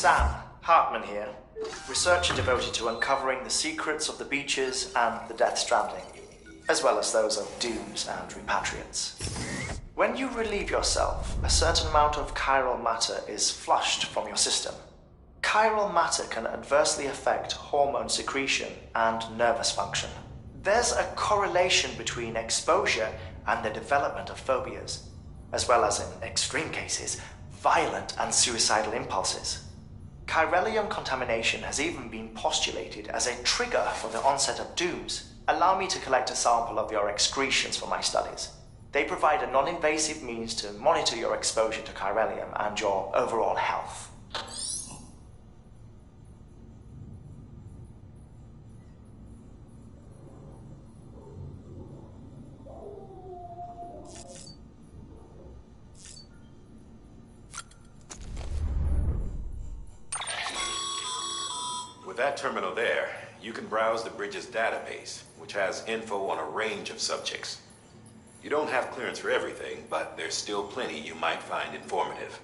Sam Hartman here, researcher devoted to uncovering the secrets of the beaches and the Death Stranding, as well as those of dooms and repatriates. When you relieve yourself, a certain amount of chiral matter is flushed from your system. Chiral matter can adversely affect hormone secretion and nervous function. There's a correlation between exposure and the development of phobias, as well as, in extreme cases, violent and suicidal impulses. Chiralium contamination has even been postulated as a trigger for the onset of dooms. Allow me to collect a sample of your excretions for my studies. They provide a non-invasive means to monitor your exposure to chiralium and your overall health. With that terminal there, you can browse the bridge's database, which has info on a range of subjects. You don't have clearance for everything, but there's still plenty you might find informative.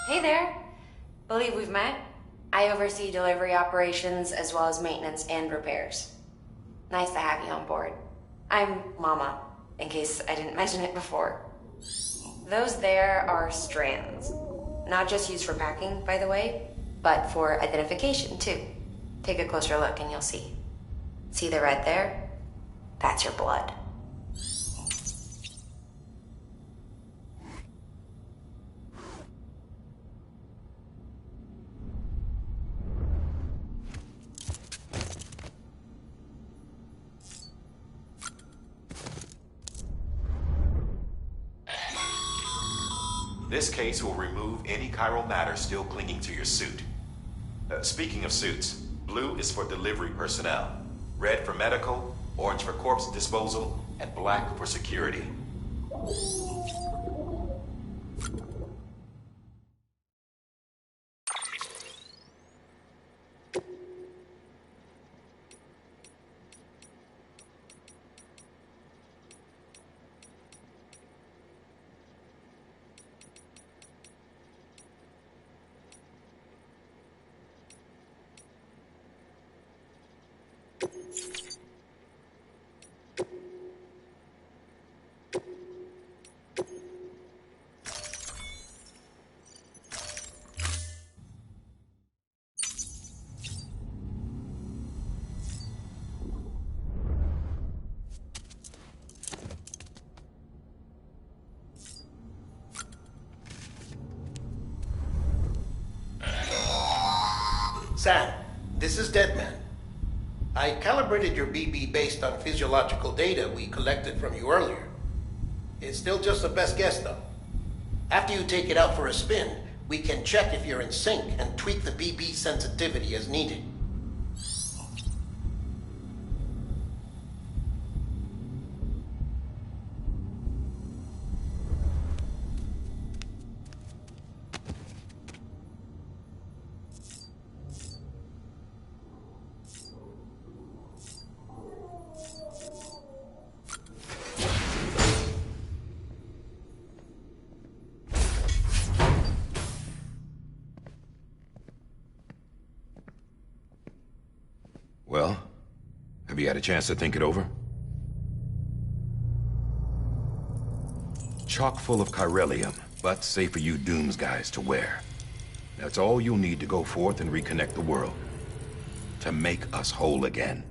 Hey there. Believe we've met. I oversee delivery operations as well as maintenance and repairs. Nice to have you on board. I'm Mama, in case I didn't mention it before. Those there are strands. Not just used for packing, by the way, but for identification too. Take a closer look and you'll see. See the red there? That's your blood. This case will remove any chiral matter still clinging to your suit. Speaking of suits, blue is for delivery personnel, red for medical, orange for corpse disposal, and black for security. Sam, this is Deadman. I calibrated your BB based on physiological data we collected from you earlier. It's still just a best guess, though. After you take it out for a spin, we can check if you're in sync and tweak the BB sensitivity as needed. had a chance to think it over? Chock full of chiralium, but safe for you Dooms guys to wear. That's all you'll need to go forth and reconnect the world. To make us whole again.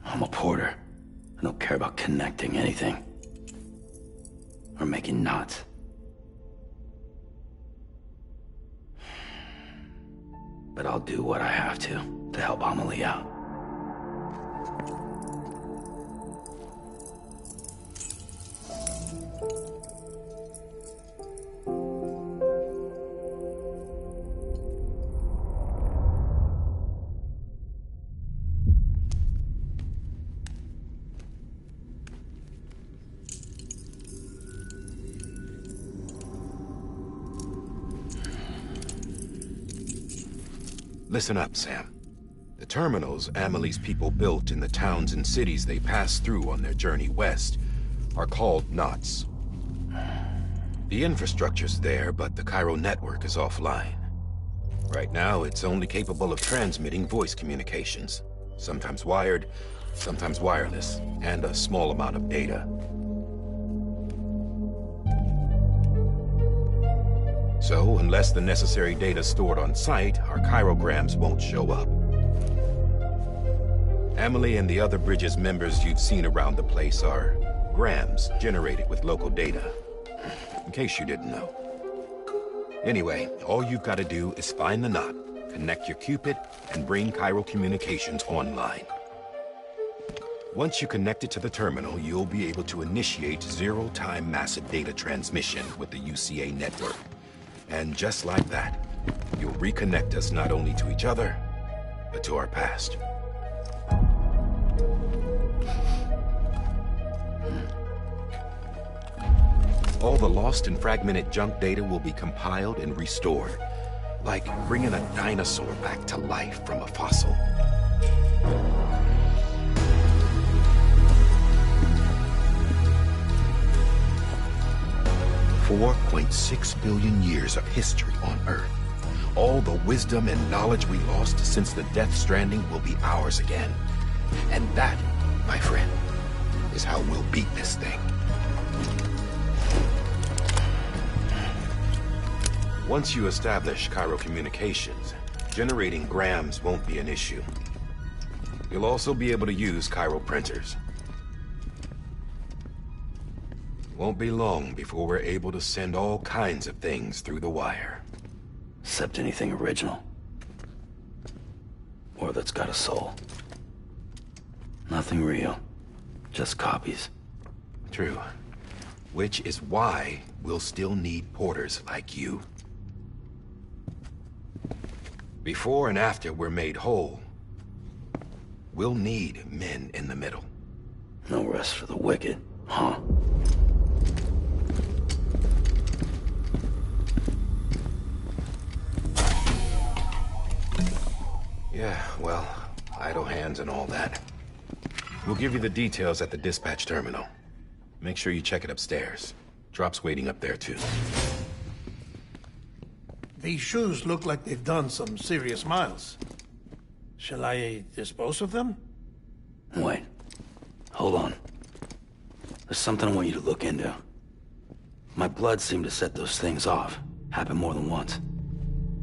I'm a porter. I don't care about connecting anything. Or making knots. But I'll do what I have to help Amelie out. Listen up, Sam. The terminals Amelie's people built in the towns and cities they passed through on their journey west are called knots. The infrastructure's there, but the Cairo network is offline. Right now, it's only capable of transmitting voice communications. Sometimes wired, sometimes wireless, and a small amount of data. So, unless the necessary data's stored on site, our chirograms won't show up. Amelie and the other Bridges members you've seen around the place are grams generated with local data. In case you didn't know. Anyway, all you've got to do is find the knot, connect your Cupid, and bring Cairo communications online. Once you connect it to the terminal, you'll be able to initiate zero-time massive data transmission with the UCA network. And just like that, you'll reconnect us not only to each other, but to our past. All the lost and fragmented junk data will be compiled and restored, like bringing a dinosaur back to life from a fossil. $4.6 billion years of history on Earth. All the wisdom and knowledge we lost since the Death Stranding will be ours again. And that, my friend, is how we'll beat this thing. Once you establish Cairo communications, generating grams won't be an issue. You'll also be able to use Cairo printers. Won't be long before we're able to send all kinds of things through the wire. Except anything original. Or that's got a soul. Nothing real. Just copies. True. Which is why we'll still need porters like you. Before and after we're made whole, we'll need men in the middle. No rest for the wicked, huh? Yeah, well, idle hands and all that. We'll give you the details at the dispatch terminal. Make sure you check it upstairs. Drop's waiting up there, too. These shoes look like they've done some serious miles. Shall I dispose of them? Wait. Hold on. There's something I want you to look into. My blood seemed to set those things off. Happened more than once.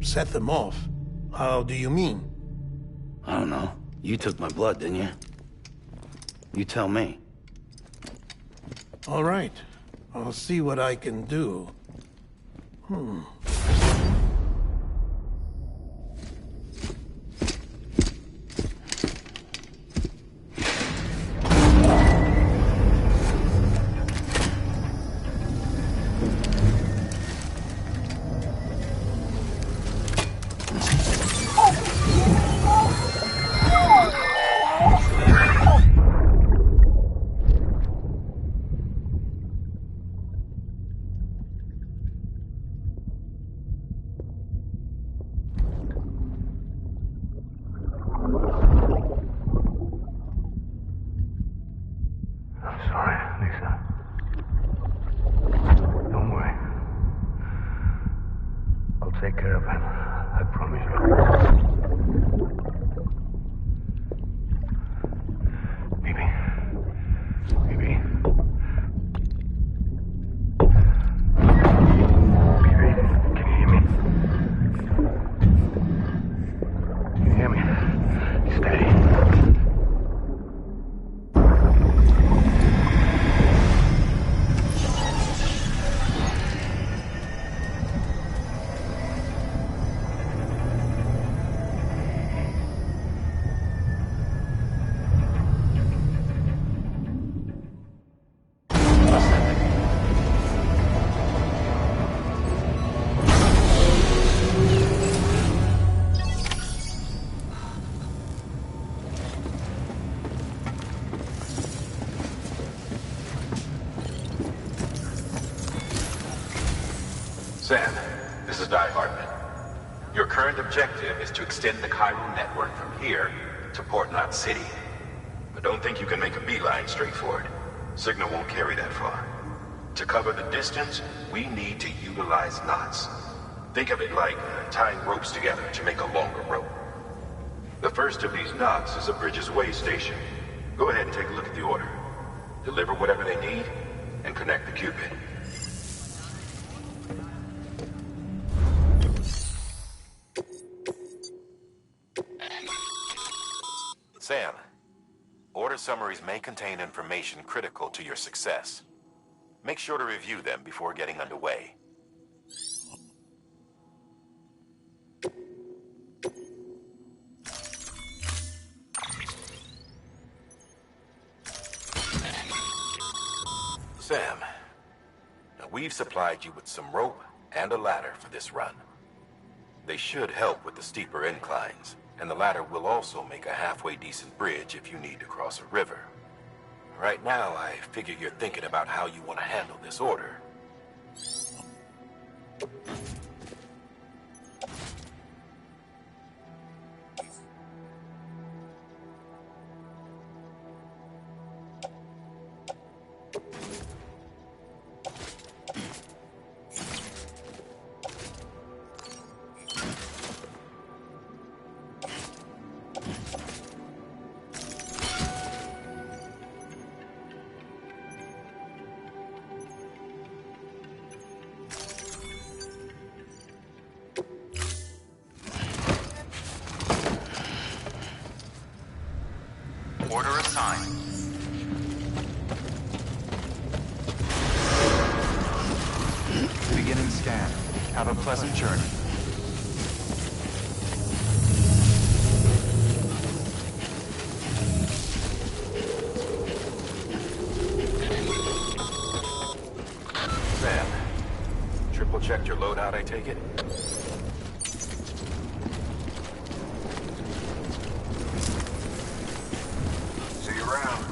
Set them off? How do you mean? I don't know. You took my blood, didn't you? You tell me. All right. I'll see what I can do. Take care of him. I promise you. Sam, this is Di Hartman. Your current objective is to extend the chiral network from here to Port Knot City. But don't think you can make a beeline straight for it. Signal won't carry that far. To cover the distance, we need to utilize knots. Think of it like tying ropes together to make a longer rope. The first of these knots is a Bridges Way station. Go ahead and take a look at the order. Deliver whatever they need, and connect the Cupid. Sam, order summaries may contain information critical to your success. Make sure to review them before getting underway. Sam, now we've supplied you with some rope and a ladder for this run. They should help with the steeper inclines, and the ladder will also make a halfway decent bridge if you need to cross a river. Right now, I figure you're thinking about how you want to handle this order. Order assigned. Beginning scan. Have a pleasant journey. Sam, triple checked your loadout, I take it? See you around.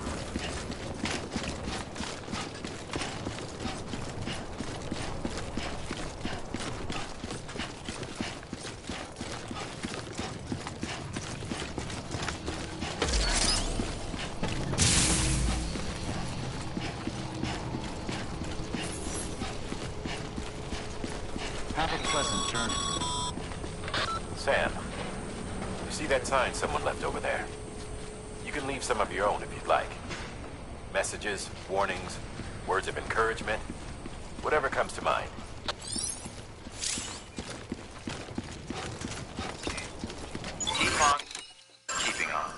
Have a pleasant journey. Sam, you see that sign someone left over there? You can leave some of your own if you'd like. Messages, warnings, words of encouragement, whatever comes to mind. Keep on keeping on.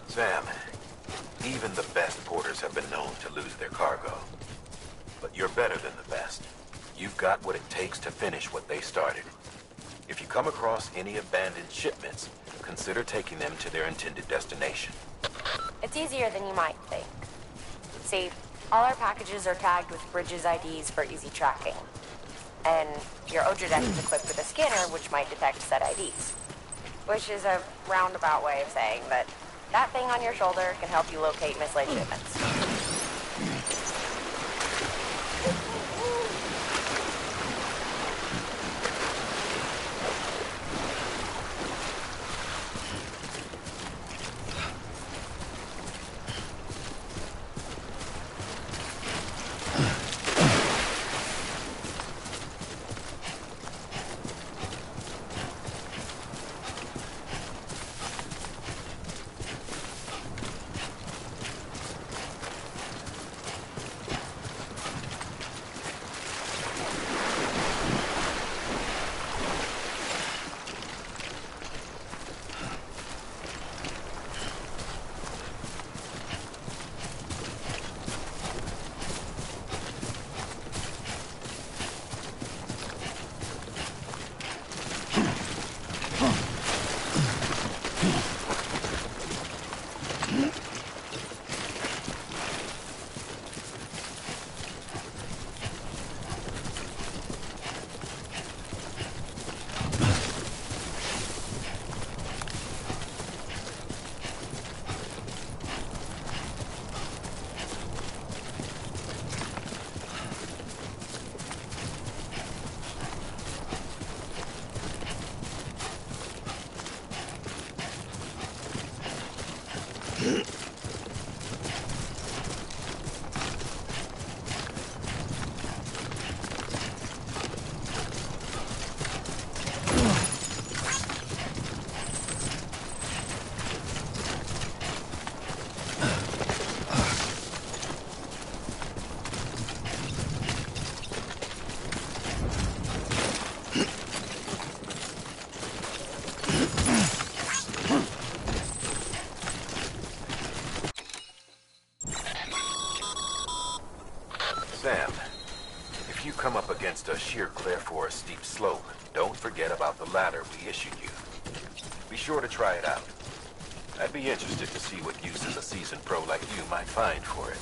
Sam, even the best porters have been known to lose their cargo. But you're better than the best. You've got what it takes to finish what they started. If you come across any abandoned shipments, consider taking them to their intended destination. It's easier than you might think. See, all our packages are tagged with Bridges IDs for easy tracking. And your Odra is equipped with a scanner which might detect said IDs. Which is a roundabout way of saying that that thing on your shoulder can help you locate mislaid shipments. come up against a sheer cliff or a steep slope, don't forget about the ladder we issued you. Be sure to try it out. I'd be interested to see what uses a seasoned pro like you might find for it.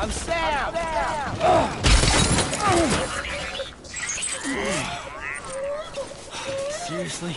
I'm Sam! Seriously?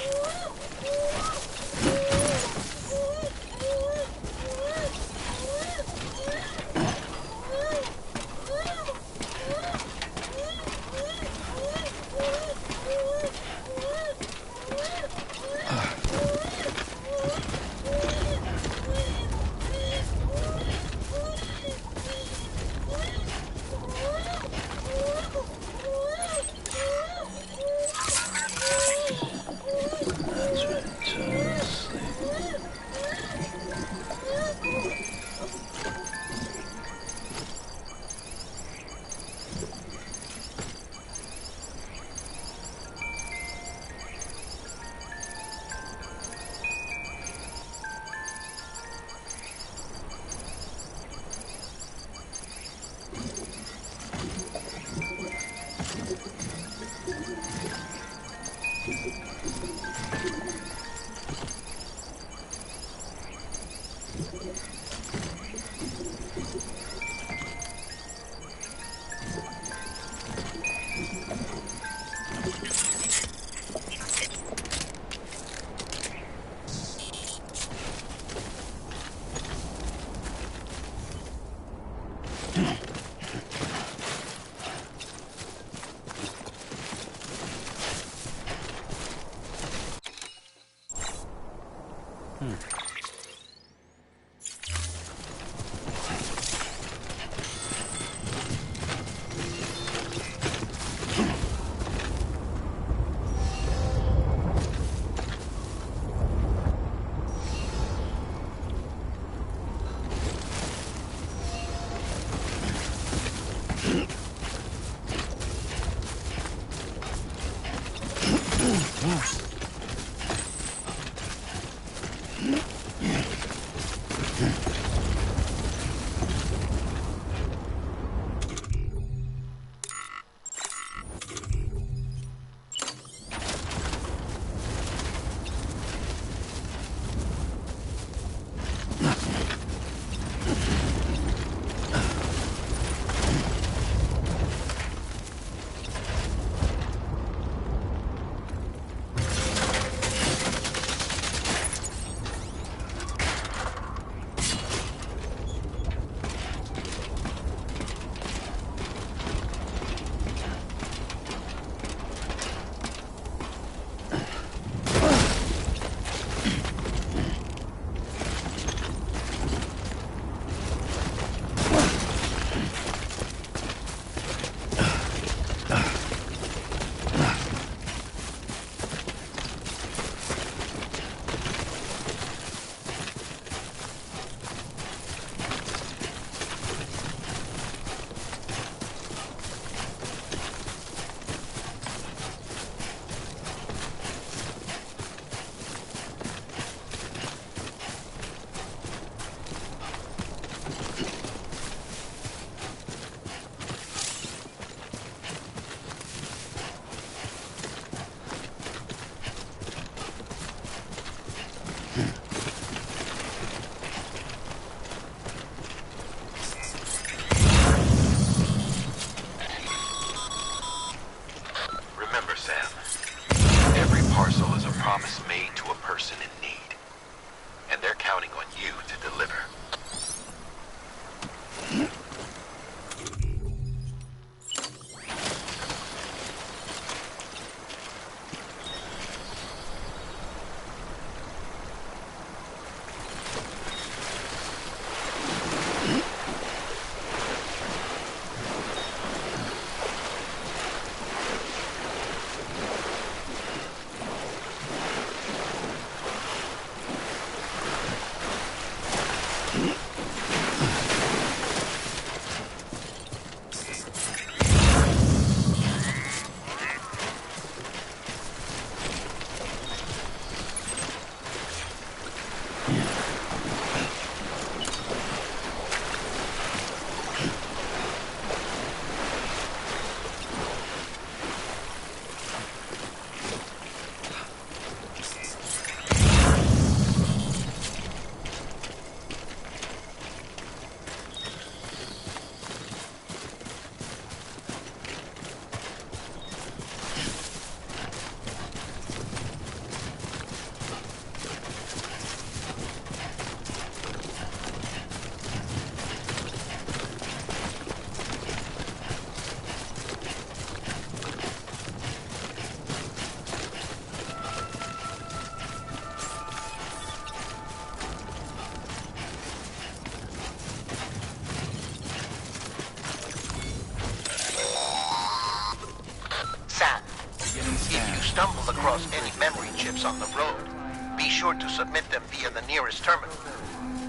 sure to submit them via the nearest terminal.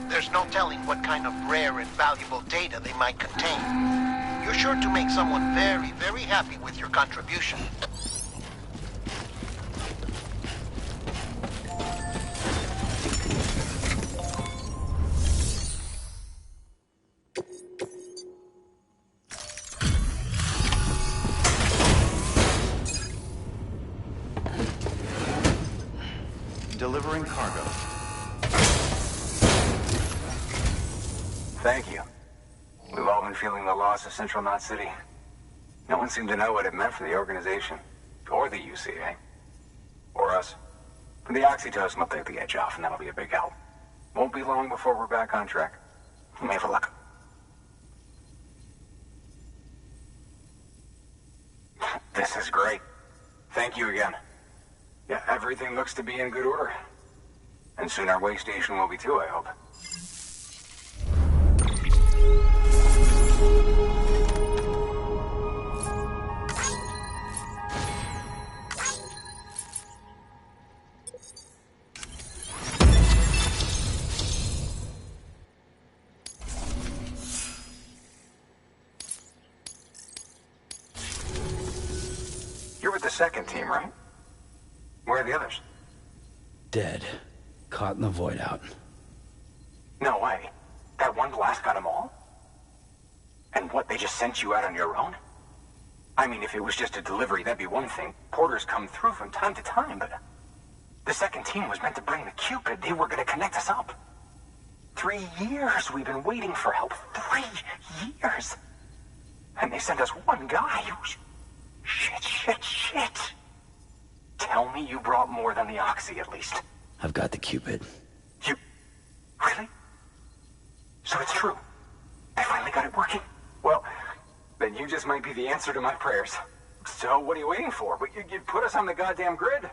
There's no telling what kind of rare and valuable data they might contain. You're sure to make someone very, very happy with your contribution. Delivering cargo. Thank you. We've all been feeling the loss of Central Knot City. No one seemed to know what it meant for the organization. Or the UCA. Or us. The oxytocin will take the edge off, and that'll be a big help. Won't be long before we're back on track. May have a look. This is great. Thank you again. Yeah, everything looks to be in good order. And soon our way station will be too, I hope. You're with the second team, right? Where are the others? Dead. Caught in the void out. No way. That one blast got them all? And what, they just sent you out on your own? I mean, if it was just a delivery, that'd be one thing. Porters come through from time to time, but... The second team was meant to bring the Cupid. They were gonna connect us up. 3 years we've been waiting for help. 3 years! And they sent us one guy. Shit. Tell me you brought more than the Oxy, at least. I've got the Cupid. You... Really? So it's true. I finally got it working. Well, then you just might be the answer to my prayers. So what are you waiting for? You put us on the goddamn grid.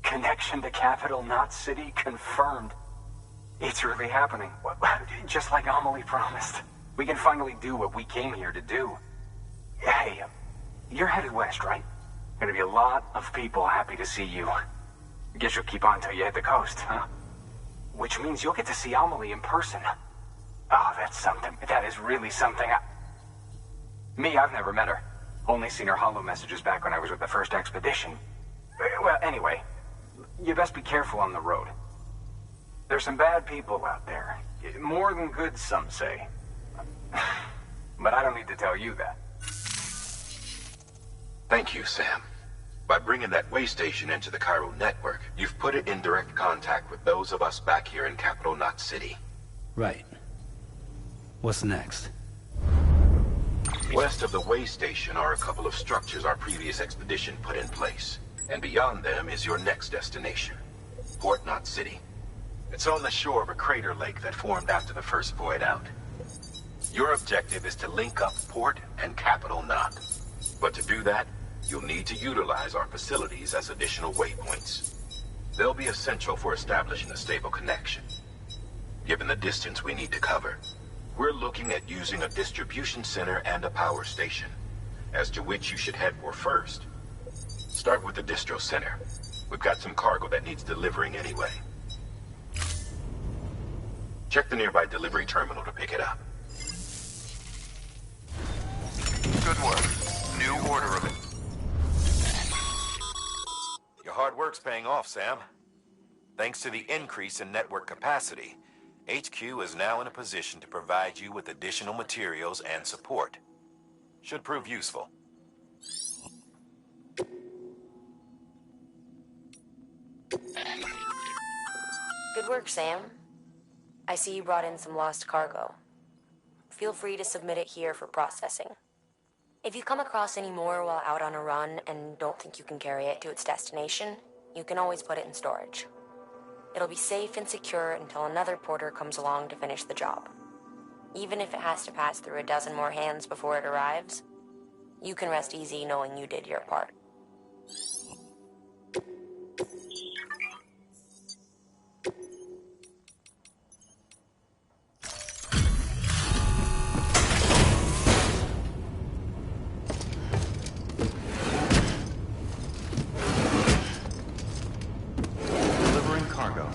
Connection to Capital Knot City confirmed. It's really happening. Just like Amelie promised. We can finally do what we came here to do. Hey, you're headed west, right? Gonna be a lot of people happy to see you. Guess you'll keep on till you hit the coast, huh? Which means you'll get to see Amelie in person. Oh, that's something. That is really something. Me, I've never met her. Only seen her holo messages back when I was with the first expedition. Well, anyway, you best be careful on the road. There's some bad people out there. More than good, some say. But I don't need to tell you that. Thank you, Sam. By bringing that way station into the Cairo network, you've put it in direct contact with those of us back here in Capital Knot City. Right. What's next? West of the way station are a couple of structures our previous expedition put in place. And beyond them is your next destination, Port Knot City. It's on the shore of a crater lake that formed after the first void out. Your objective is to link up Port and Capital Knot. But to do that, you'll need to utilize our facilities as additional waypoints. They'll be essential for establishing a stable connection. Given the distance we need to cover, we're looking at using a distribution center and a power station, as to which you should head for first. Start with the distro center. We've got some cargo that needs delivering anyway. Check the nearby delivery terminal to pick it up. Good work. New order of it. Your hard work's paying off, Sam. Thanks to the increase in network capacity, HQ is now in a position to provide you with additional materials and support. Should prove useful. Good work, Sam. I see you brought in some lost cargo. Feel free to submit it here for processing. If you come across any more while out on a run and don't think you can carry it to its destination, you can always put it in storage. It'll be safe and secure until another porter comes along to finish the job. Even if it has to pass through a dozen more hands before it arrives, you can rest easy knowing you did your part. Delivering cargo.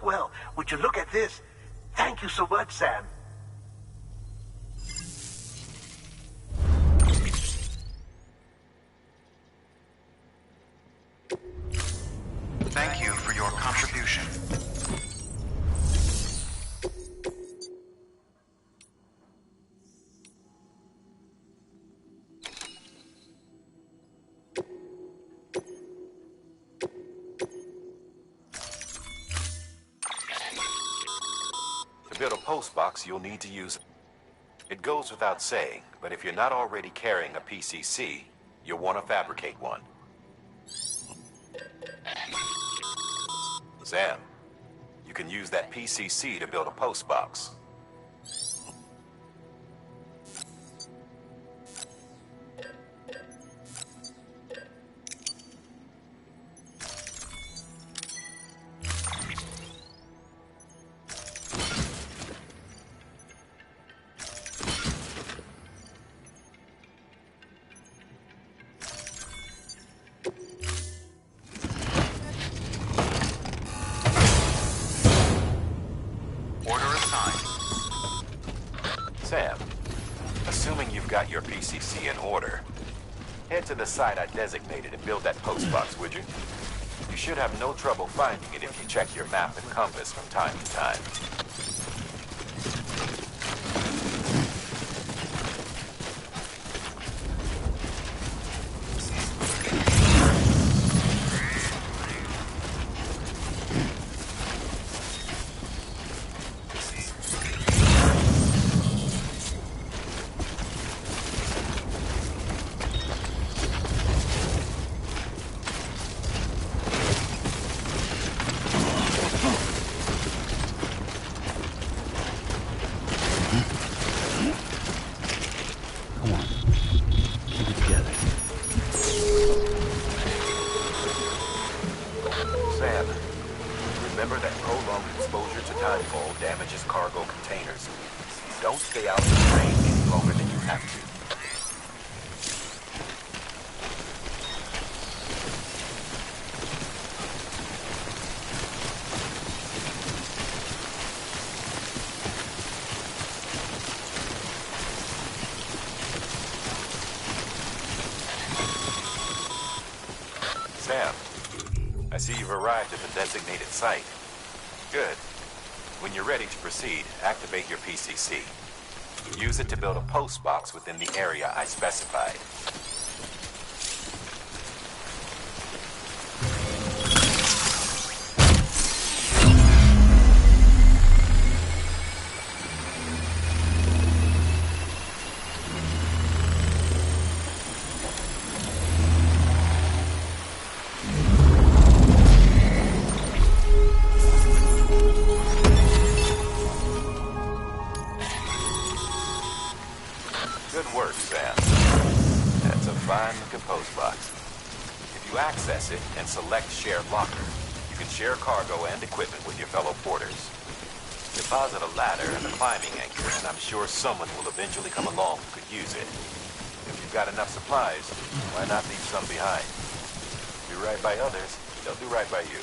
Well, would you look at this? Thank you so much, Sam. Thank you for your contribution. To build a post box, you'll need to use it. It goes without saying, but if you're not already carrying a PCC, you'll want to fabricate one. Sam, you can use that PCC to build a post box. Order assigned. Sam, assuming you've got your PCC in order, head to the site I designated and build that post box, would you? You should have no trouble finding it if you check your map and compass from time to time. Come on. Keep it together. Sam, remember that prolonged exposure to timefall damages cargo containers. Don't stay out in the rain any longer than you have to. Sam, I see you've arrived at the designated site. Good. When you're ready to proceed, activate your PCC. Use it to build a post box within the area I specified. Good work, Sam. That's a fine-looking post box. If you access it and select Shared Locker, you can share cargo and equipment with your fellow porters. Deposit a ladder and a climbing anchor, and I'm sure someone will eventually come along who could use it. If you've got enough supplies, why not leave some behind? Do right by others, they'll do right by you.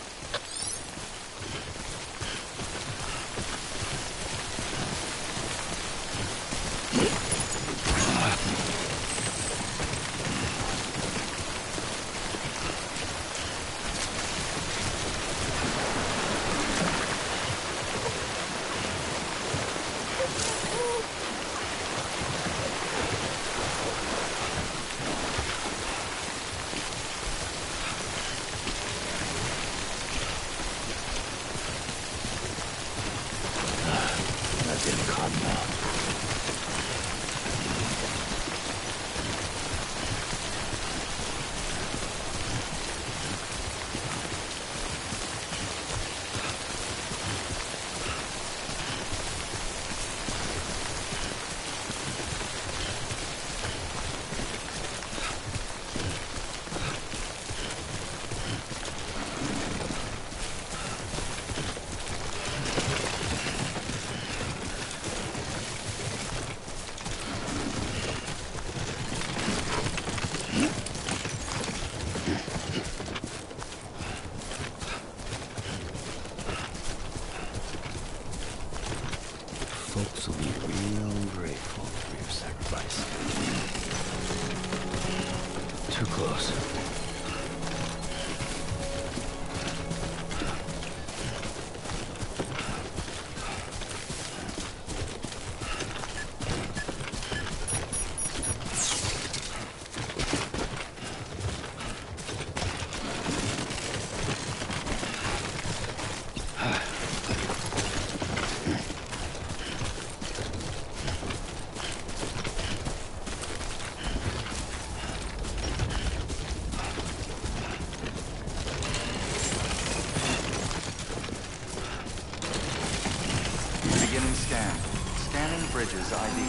Folks will be real grateful for your sacrifice. Too close. Beginning scan. Scanning bridges ID.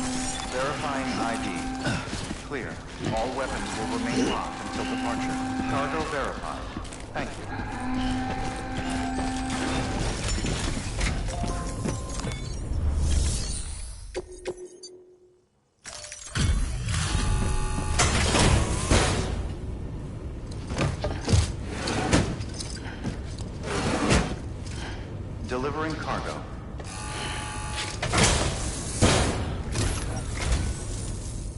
Verifying ID. Clear. All weapons will remain locked until departure. Cargo verified. Thank you. Delivering cargo.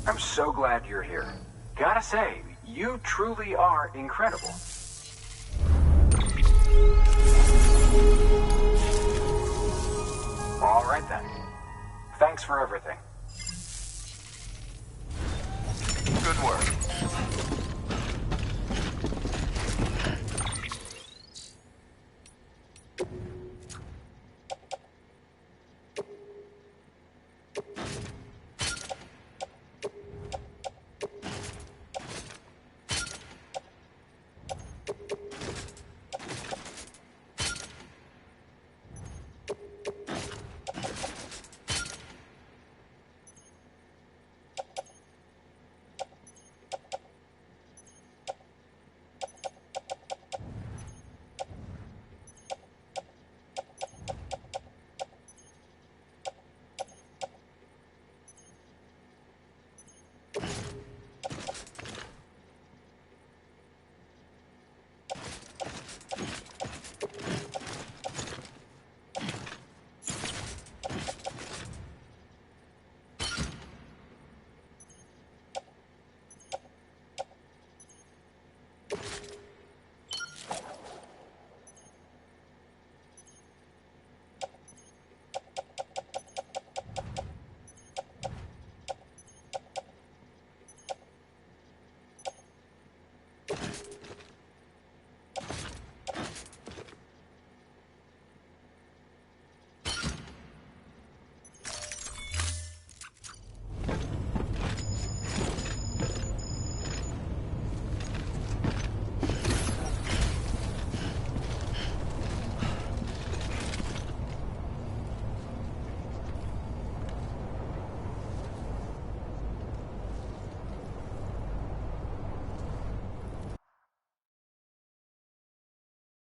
I'm so glad you're here. Gotta say, you truly are incredible. All right then. Thanks for everything.